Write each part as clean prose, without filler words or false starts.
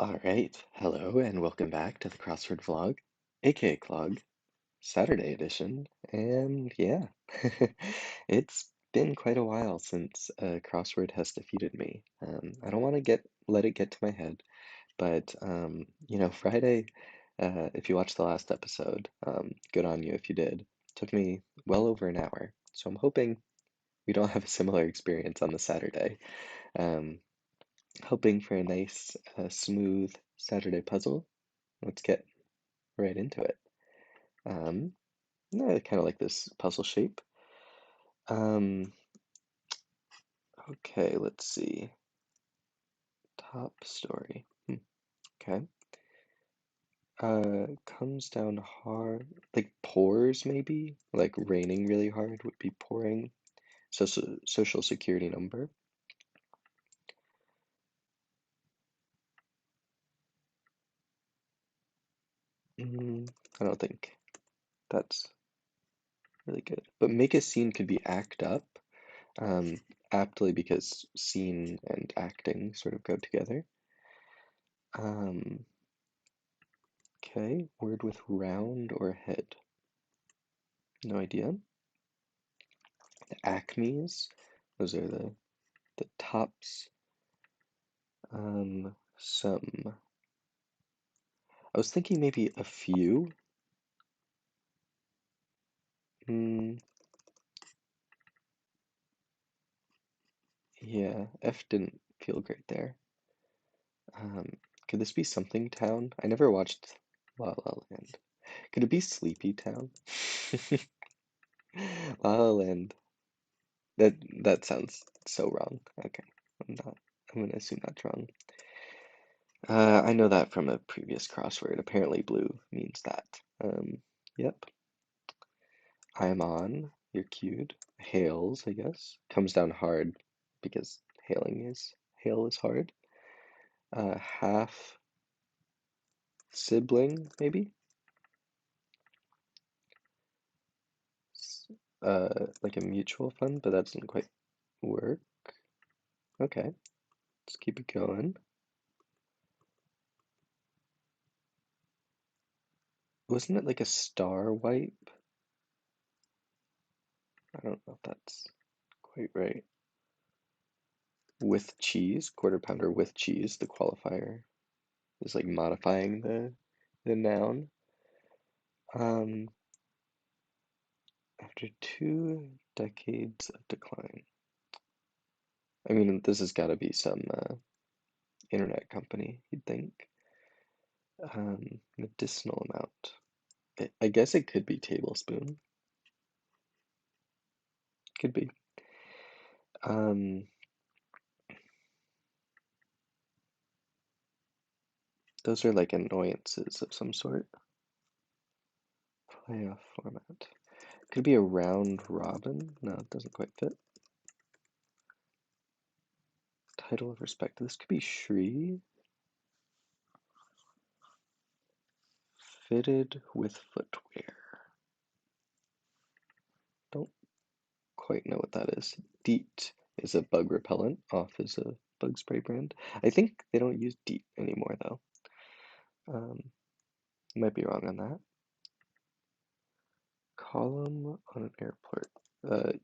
All right, hello and welcome back to the Crossword vlog, aka Clog, Saturday edition. And yeah, it's been quite a while since Crossword has defeated me. I don't want to let it get to my head, but Friday, if you watched the last episode, good on you if you did. Took me well over an hour, so I'm hoping we don't have a similar experience on the Saturday. Um, Hoping for a nice, smooth Saturday puzzle. Let's get right into it. Um, I kind of like this puzzle shape. Um, okay, let's see. Top story. Okay. Comes down hard, like pours maybe, like raining really hard would be pouring. Social security number. Mm, I don't think that's really good. But make a scene could be act up, um, aptly because scene and acting sort of go together. Um, okay, word with round or head. No idea. The acmes, those are the tops. Some. I was thinking maybe a few. Hmm, yeah, F didn't feel great there. Um, could this be something town? I never watched La La Land. Could it be Sleepy Town? La La Land. That sounds so wrong. Okay, I'm not. I'm gonna assume that's wrong. I know that from a previous crossword. Apparently, blue means that. Yep. I'm on. You're cued. Hails, I guess. Comes down hard because hail is hard. Half sibling, maybe. Like a mutual fund, but that doesn't quite work. Okay, let's keep it going. Wasn't it like a star wipe? I don't know if that's quite right. With cheese, quarter pounder with cheese, the qualifier is like modifying the noun. Um, after 2 decades of decline. I mean, this has got to be some internet company, you'd think. Medicinal amount. I guess it could be tablespoon. Could be. Um, those are like annoyances of some sort. Playoff format. Could be a round robin. No, it doesn't quite fit. Title of respect. This could be Shri. Fitted with footwear. Don't quite know what that is. DEET is a bug repellent. Off is a bug spray brand. I think they don't use DEET anymore though. Um, might be wrong on that. Column on an airport.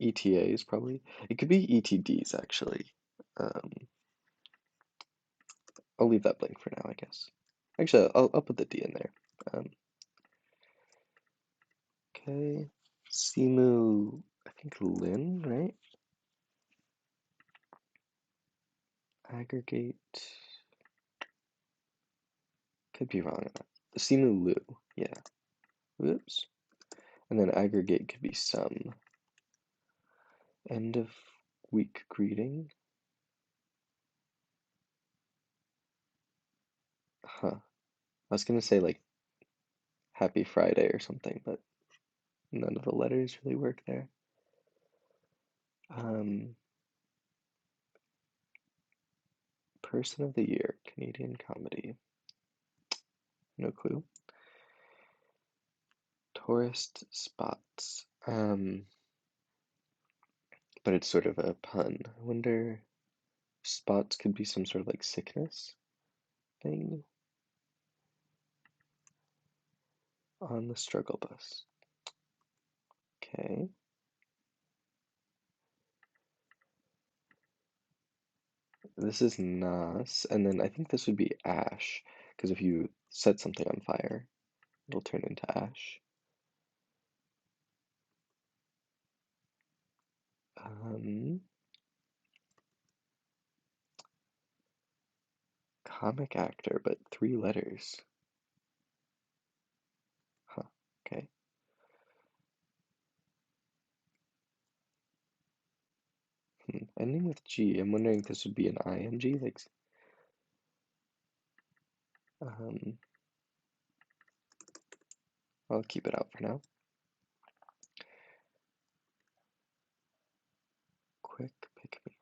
ETAs probably. It could be ETDs actually. Um, I'll leave that blank for now, I guess. Actually, I'll put the D in there. Um, okay. Simu, I think Lin, right? Aggregate. Could be wrong on that. Simu Lu, yeah. Whoops. And then aggregate could be some. End of week greeting. Huh. I was gonna say like Happy Friday or something, but none of the letters really work there. Um, Person of the Year, Canadian comedy. No clue. Tourist spots. But it's sort of a pun. I wonder, spots could be some sort of like sickness, anything on the struggle bus. Okay. This is Nas, and then I think this would be ash, because if you set something on fire, it'll turn into ash. Comic actor, but 3 letters. Huh, okay. Ending with G. I'm wondering if this would be an ing, like, um, I'll keep it out for now. Quick pick me.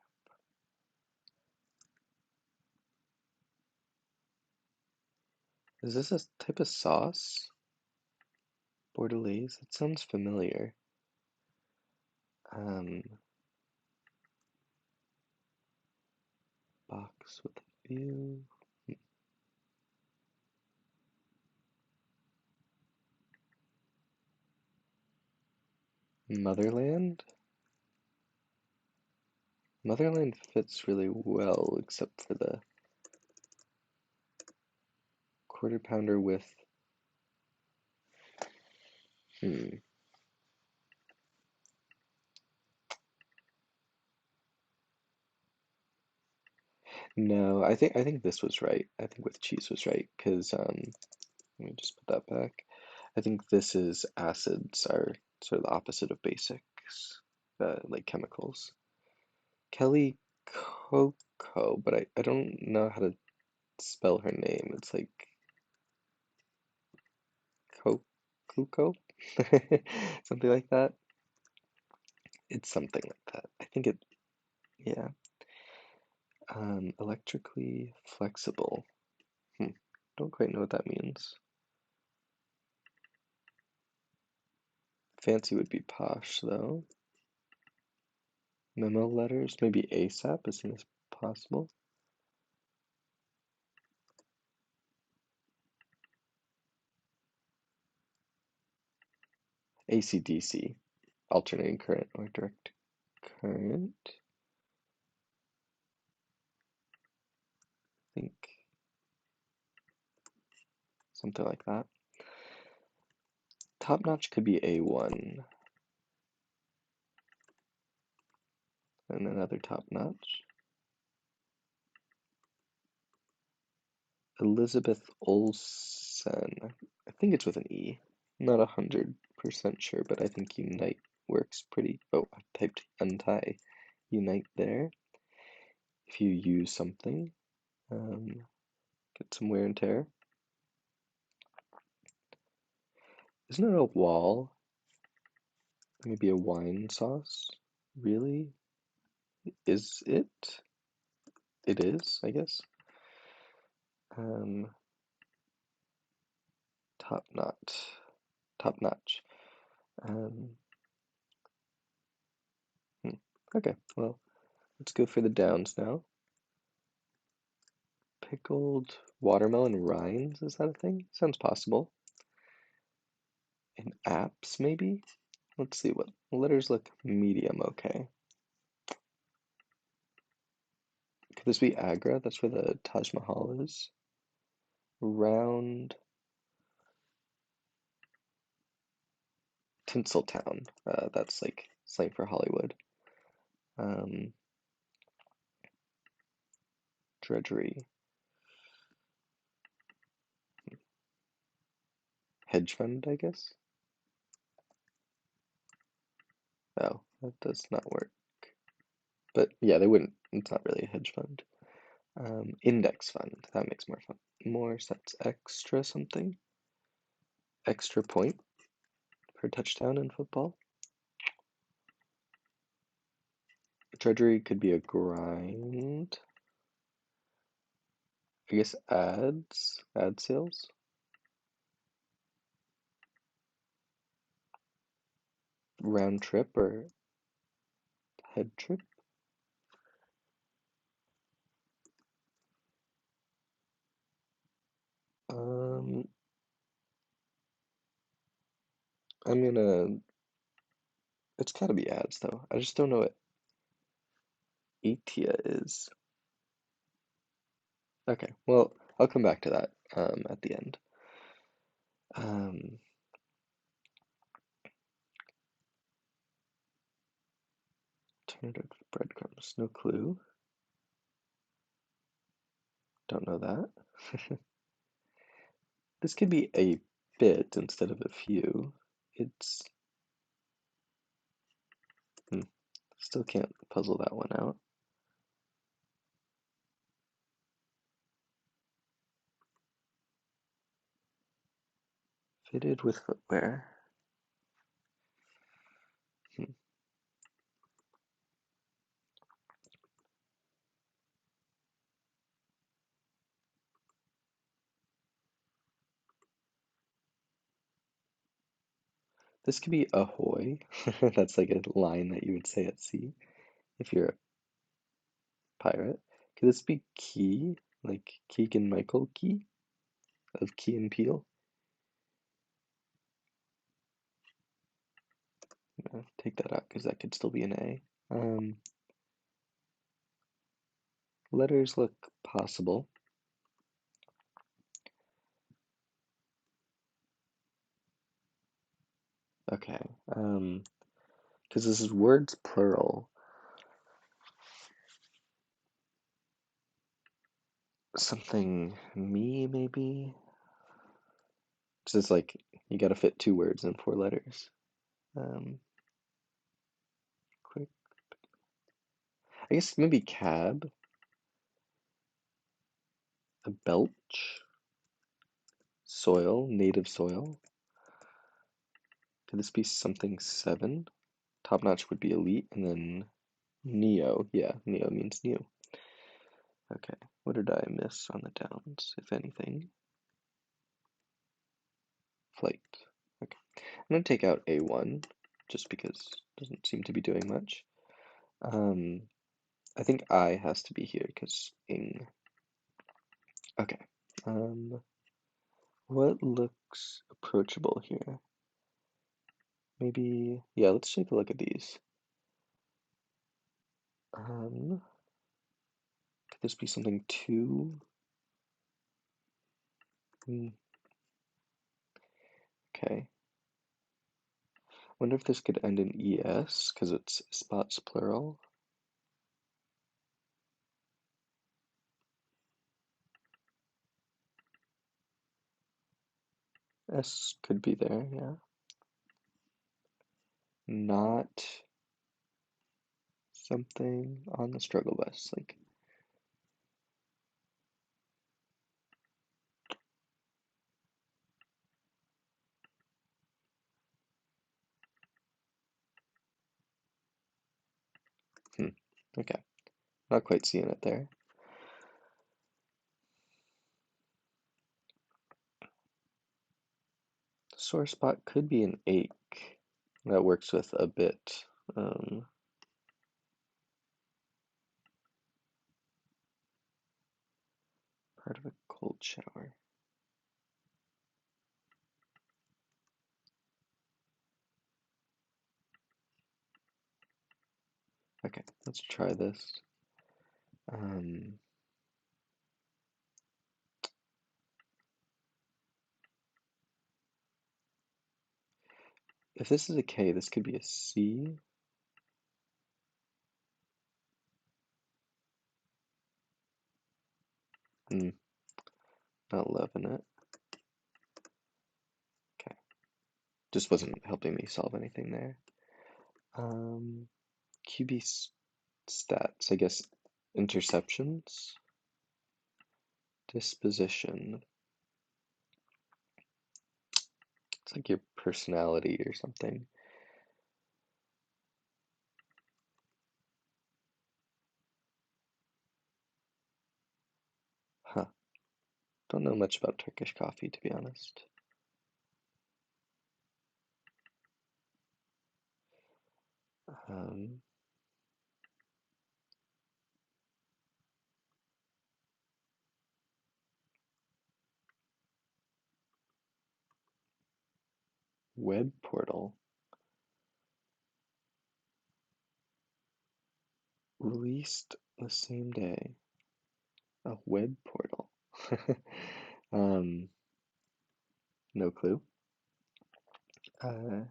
Is this a type of sauce? Bordelaise? It sounds familiar. Box with a view. Motherland? Motherland fits really well, except for the quarter pounder with. No, I think this was right. I think with cheese was right, because let me just put that back. I think this is acids are sort of the opposite of basics, like chemicals. Kelly Coco, but I don't know how to spell her name. It's like Kuko? Something like that. It's something like that. I think it, yeah. Electrically flexible. Don't quite know what that means. Fancy would be posh, though. Memo letters, maybe ASAP as soon as possible. AC/DC, alternating current or direct current. I think something like that. Top notch could be A1. And another top notch. Elizabeth Olsen. I think it's with an E. Not 100% sure, but I think unite works pretty. Oh, I typed untie. Unite there. If you use something, get some wear and tear. Isn't it a wall? Maybe a wine sauce? Really? Is it? It is, I guess. Um, top notch. Top notch. Um, okay, well, let's go for the downs now. Pickled watermelon rinds, is that a thing? Sounds possible. In apps, maybe? Let's see what letters look medium okay. Could this be Agra? That's where the Taj Mahal is. Round Tinseltown. That's like slang for Hollywood. Drudgery. Hedge fund, I guess? Oh, that does not work. But yeah, they wouldn't, it's not really a hedge fund. Index fund, that makes more sense. Extra something? Extra point for touchdown in football? Drudgery could be a grind. I guess ad sales. Round trip or head trip. I'm gonna, it's gotta be ads though. I just don't know what Atia is. Okay, well, I'll come back to that at the end. Um, Alternative breadcrumbs, no clue. Don't know that. This could be a bit instead of a few. It's, still can't puzzle that one out. Fitted with footwear. Hmm. This could be ahoy. That's like a line that you would say at sea if you're a pirate. Could this be Key? Like Keegan Michael Key of Key and Peele? Take that out because that could still be an A. Letters look possible. Okay. Because this is words plural. Something me maybe? So it's like you gotta fit two words in four letters. Um, quick. I guess maybe cab, a belch, soil, native soil. Could this be something seven? Top notch would be elite, and then neo. Yeah, neo means new. Okay, what did I miss on the downs, if anything? Flight. Okay, I'm gonna take out A1 just because it doesn't seem to be doing much. I think I has to be here because ing. Okay. What looks approachable here? Maybe, yeah, let's take a look at these. Could this be something two? Okay. Wonder if this could end in ES because it's spots plural. S could be there, yeah. Not something on the struggle bus, like. Okay, not quite seeing it there. Sore spot could be an ache. That works with a bit. Part of a cold shower. Okay, let's try this. If this is a K, this could be a C. Not loving it. Okay, just wasn't helping me solve anything there. QB stats, I guess interceptions, disposition. It's like your personality or something. Huh. Don't know much about Turkish coffee, to be honest. Um, Web portal. Released the same day. A web portal. Um, no clue. Uh,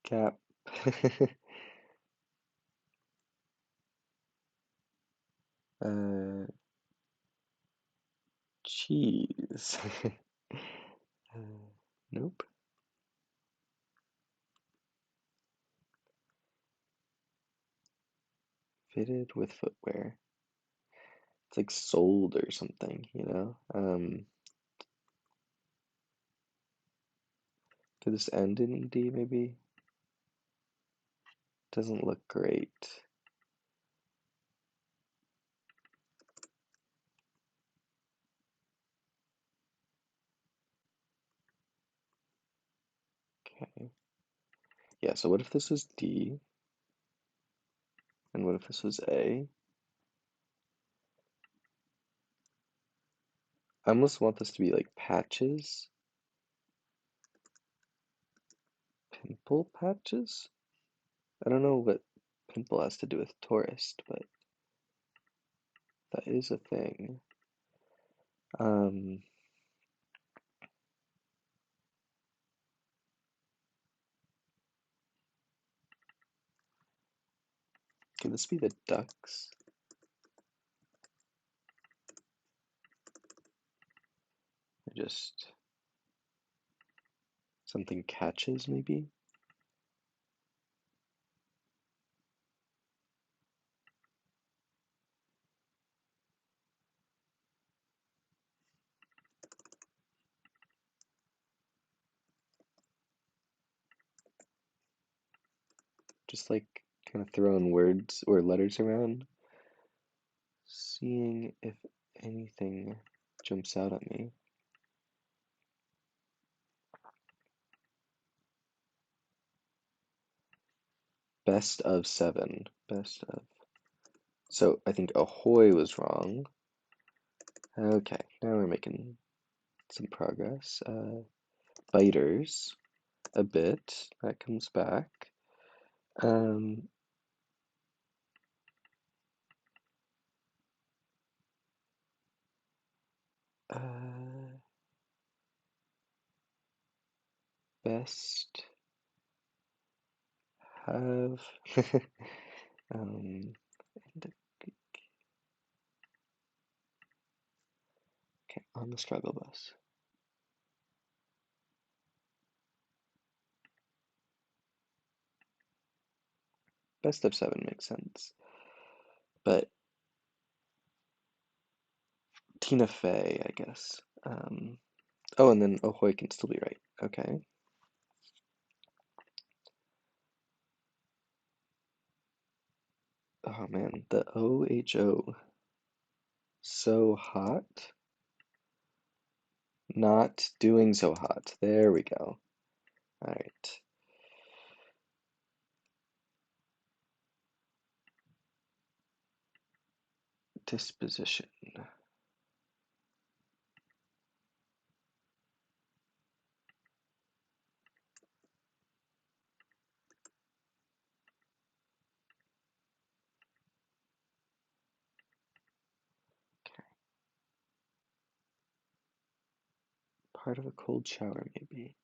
Scap. uh, Cheese. Nope. Fitted with footwear. It's like sold or something, you know? Could this end in ED maybe? Doesn't look great. Okay. Yeah, so what if this was D? And what if this was A? I almost want this to be like patches. Pimple patches? I don't know what pimple has to do with tourist, but that is a thing. Um, could this be the ducks? Or just something catches, maybe? Just like kind of throwing words or letters around, seeing if anything jumps out at me. Best of 7. Best of. So I think ahoy was wrong. Okay, now we're making some progress. Biters, a bit. That comes back. Um, uh, best have. um, okay, on the struggle bus. Best of 7 makes sense. But Tina Fey, I guess. Oh, and then Ahoy can still be right. Okay. Oh man, the OHO. So hot. Not doing so hot. There we go. All right. Disposition. Okay. Part of a cold shower, maybe.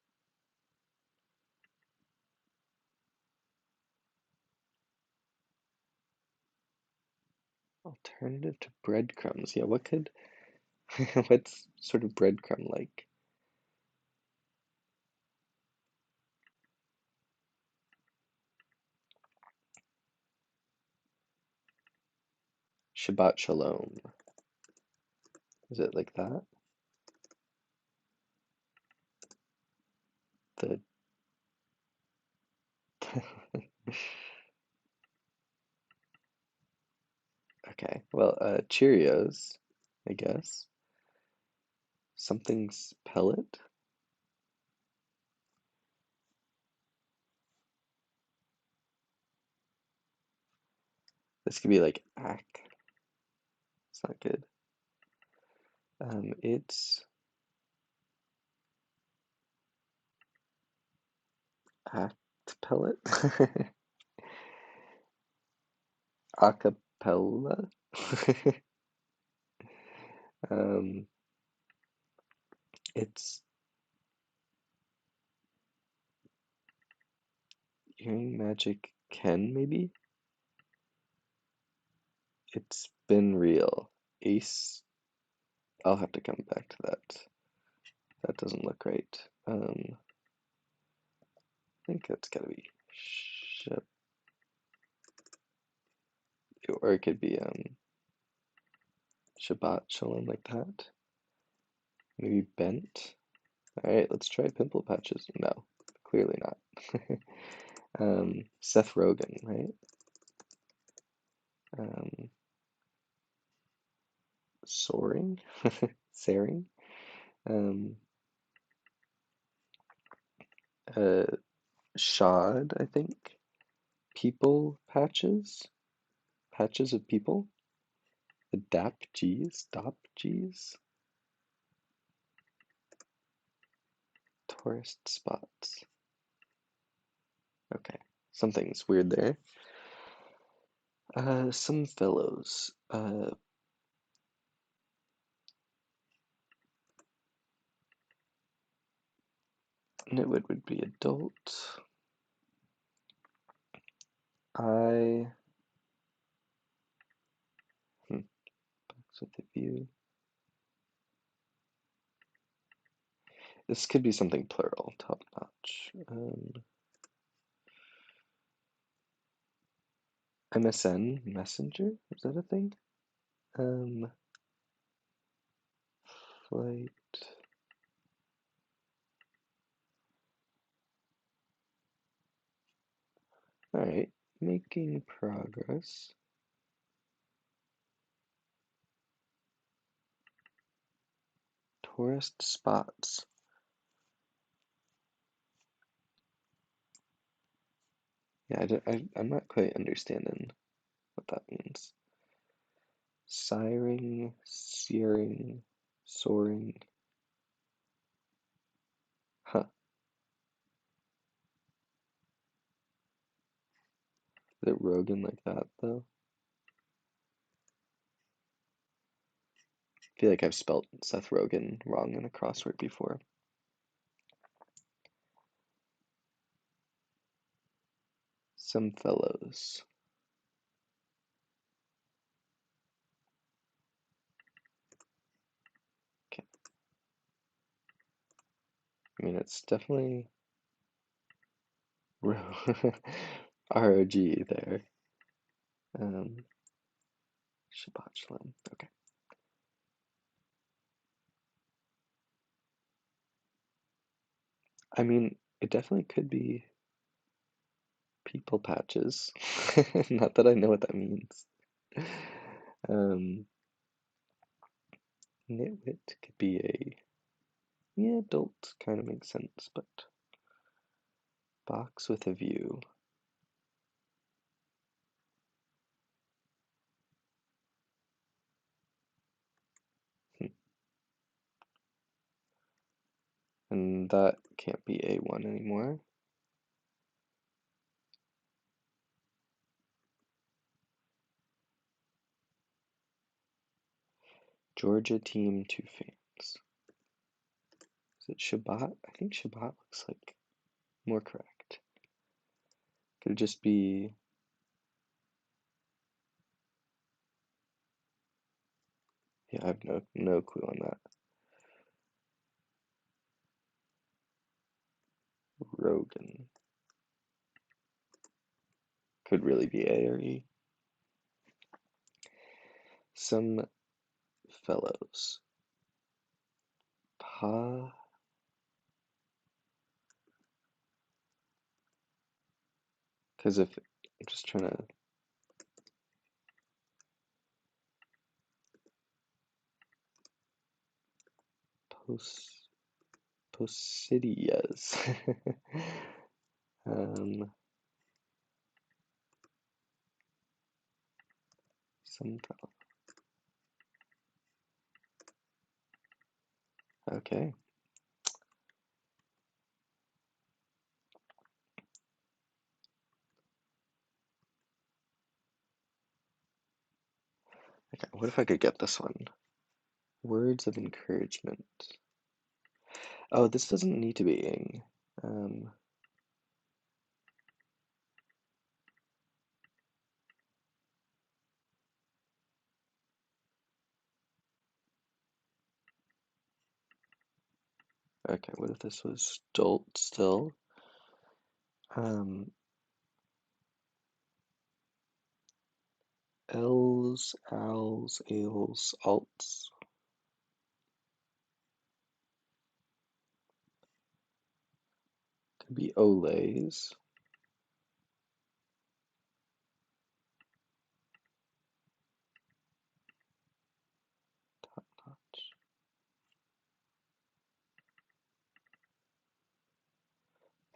Alternative to breadcrumbs. Yeah, what could, what's sort of breadcrumb like? Shabbat Shalom. Is it like that? The okay. Well, Cheerios, I guess. Something's pellet. This could be like ack. It's not good. It's act pellet, acapella. um, it's hearing magic Ken, maybe? It's been real. Ace, I'll have to come back to that. That doesn't look right. I think that's gotta be Shep, or it could be Shabbat Shalom like that. Maybe bent. All right, let's try pimple patches. No, clearly not. Seth Rogen, right? Um, soaring, Saring. Um, uh, Shod, I think. People patches, patches of people. Adapt G's, Dop G's. Tourist spots. Okay, something's weird there. Some fellows. Nitwit would be adult. I. Box with a view. This could be something plural, top notch. MSN, Messenger? Is that a thing? Um, Flight. Alright, making progress. Tourist spots. Yeah, I'm not quite understanding what that means. Siring, searing, soaring. Huh. Is it Rogan like that, though? I feel like I've spelt Seth Rogen wrong in a crossword before. Some fellows. Okay. I mean, it's definitely ROG there. Shabbat Shalom. Okay. I mean, it definitely could be people patches. Not that I know what that means. Um, Nitwit could be a, yeah, adult kind of makes sense, but box with a view. And that can't be A1 anymore. Georgia team, 2 fans. Is it Shabbat? I think Shabbat looks like more correct. Could it just be, yeah, I have no clue on that. Rogan. Could really be A or E. Some fellows. Pa. Because if I'm just trying to. Posidias. um, some fellow. Okay. Okay, what if I could get this one? Words of encouragement. Oh, this doesn't need to be ing. Um, okay, what if this was jolt still? Um, Els, owls, ales, alts. Could be olays. Top notch.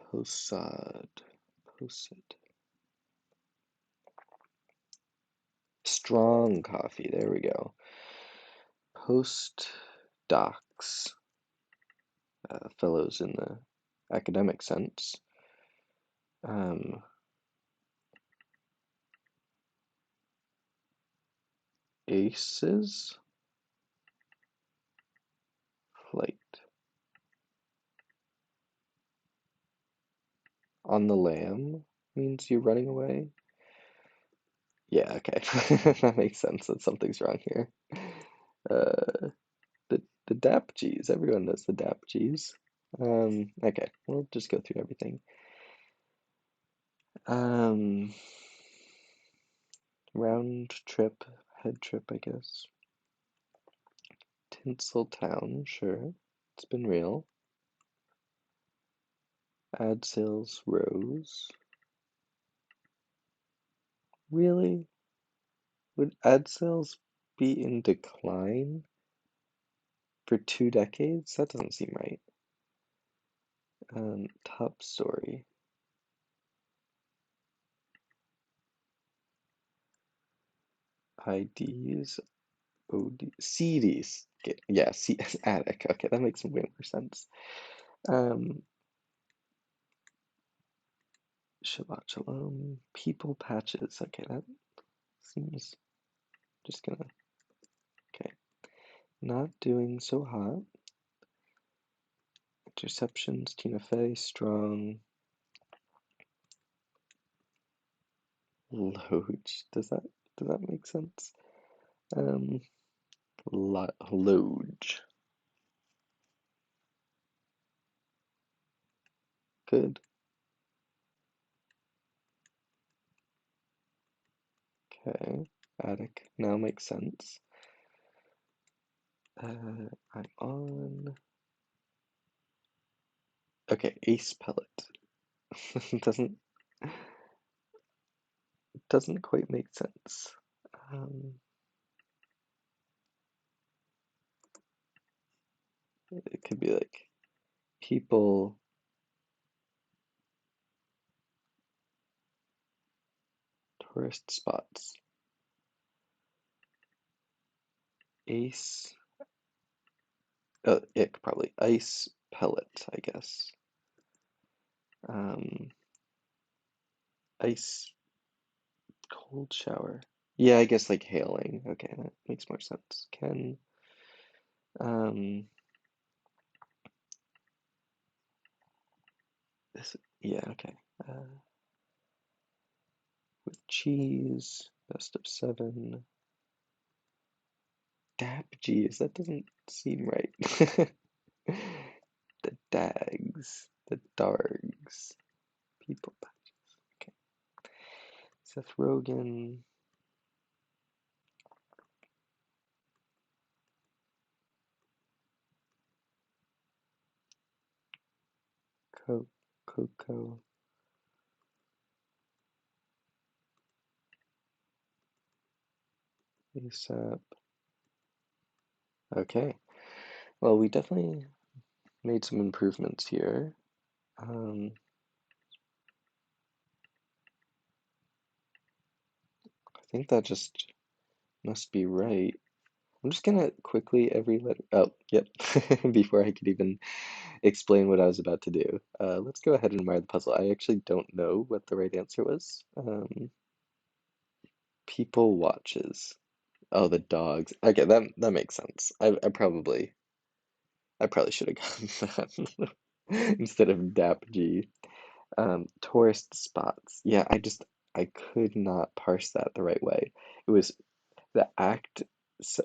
Posad. Posid. Strong coffee. There we go. Post docs. Fellows in the academic sense. Um, aces. Flight. On the lam means you're running away. Yeah, okay. That makes sense that something's wrong here. Uh, the dap G's. Everyone knows the dap G's. Okay, we'll just go through everything. Um, round trip, head trip, I guess. Tinsel Town, sure. It's been real. Ad sales rose. Really? Would ad sales be in decline for 2 decades? That doesn't seem right. Top story. IDs, OD, CDs. Okay, yeah, C attic. Okay, that makes way more sense. Um, Shabbat Shalom, people patches. Okay, that seems just gonna. Okay, not doing so hot. Interceptions, Tina Fey, strong. Loge. Does that make sense? Um, Loge. Good. Okay. Attic now makes sense. I'm on. Okay, ace pellet. doesn't doesn't quite make sense. Um, it could be like people. Tourist spots. Ace. Ick probably. Ice pellet, I guess. Um, ice cold shower. Yeah, I guess like hailing. Okay, that makes more sense. Can um this yeah, okay. With cheese, best of seven. Dap G's, that doesn't seem right. The dags, the dargs, people patches. Okay. Seth Rogen, Coco, ASAP. Okay. Well, we definitely made some improvements here. Um, I think that just must be right. I'm just gonna quickly every letter. Oh, yep. Before I could even explain what I was about to do, let's go ahead and admire the puzzle. I actually don't know what the right answer was. People watches. Oh, the dogs. Okay, that makes sense. I probably should have gotten that instead of DAP G. Tourist spots. Yeah, I could not parse that the right way. It was the act s-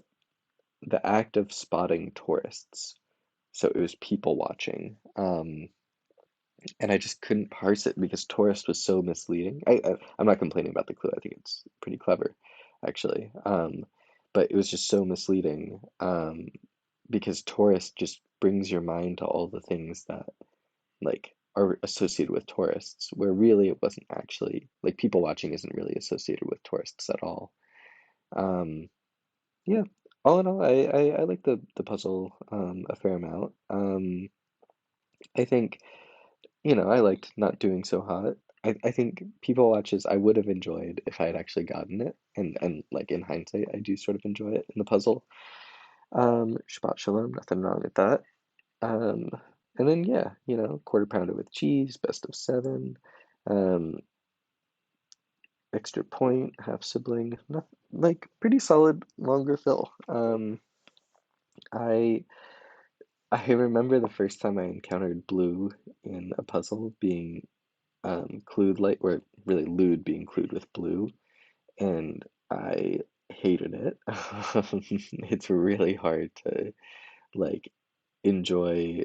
the act of spotting tourists. So it was people watching. And I just couldn't parse it because tourist was so misleading. I'm not complaining about the clue. I think it's pretty clever, actually. But it was just so misleading. Because tourist just brings your mind to all the things that like are associated with tourists, where really it wasn't actually like people watching isn't really associated with tourists at all. Um, yeah, all in all, I like the puzzle a fair amount. I think, I liked not doing so hot. I think people watches I would have enjoyed if I had actually gotten it, and like in hindsight, I do sort of enjoy it in the puzzle. Shabbat shalom, nothing wrong with that. Um, and then yeah, quarter pounder with cheese, best of seven. Um, extra point, half sibling, not, like pretty solid longer fill. I I remember the first time I encountered blue in a puzzle being clued like, or really lewd being clued with blue, and I hated it. It's really hard to like enjoy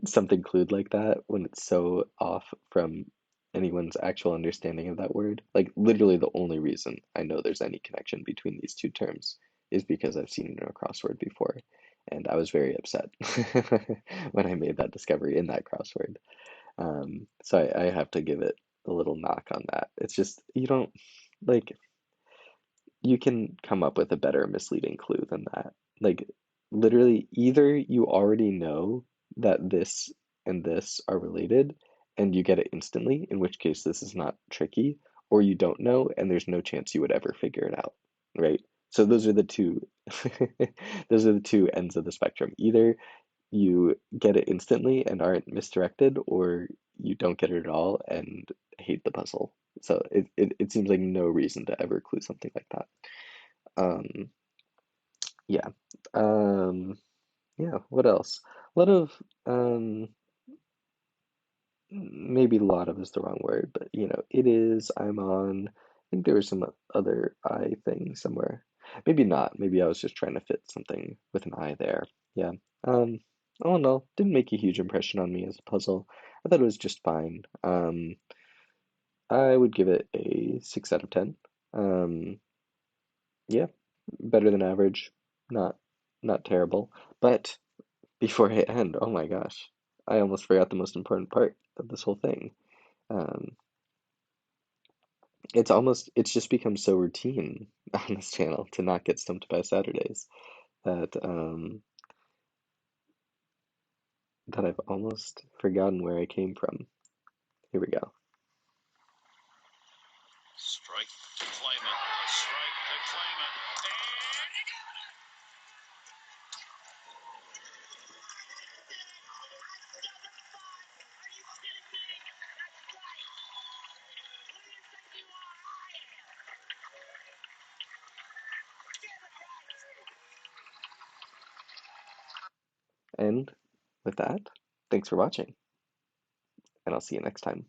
something clued like that when it's so off from anyone's actual understanding of that word. Like, literally, the only reason I know there's any connection between these two terms is because I've seen it in a crossword before. And I was very upset when I made that discovery in that crossword. So I have to give it a little knock on that. It's just, you don't, like, you can come up with a better misleading clue than that. Like, literally, either you already know that this and this are related and you get it instantly, in which case this is not tricky, or you don't know and there's no chance you would ever figure it out, right? So those are the two those are the two ends of the spectrum. Either you get it instantly and aren't misdirected, or you don't get it at all and hate the puzzle. So it seems like no reason to ever clue something like that. Um, yeah. Um, yeah, what else? A lot of, maybe a lot of is the wrong word, but it is, I'm on, I think there was some other I thing somewhere. Maybe not. Maybe I was just trying to fit something with an I there. Yeah. Um, all in all, didn't make a huge impression on me as a puzzle. I thought it was just fine. I would give it a 6 out of 10. Um, yeah, better than average. Not not terrible. But before I end, oh my gosh, I almost forgot the most important part of this whole thing. Um, it's just become so routine on this channel to not get stumped by Saturdays that I've almost forgotten where I came from. Here we go. Strike to claim it. A strike to claim it. And with that, thanks for watching, and I'll see you next time.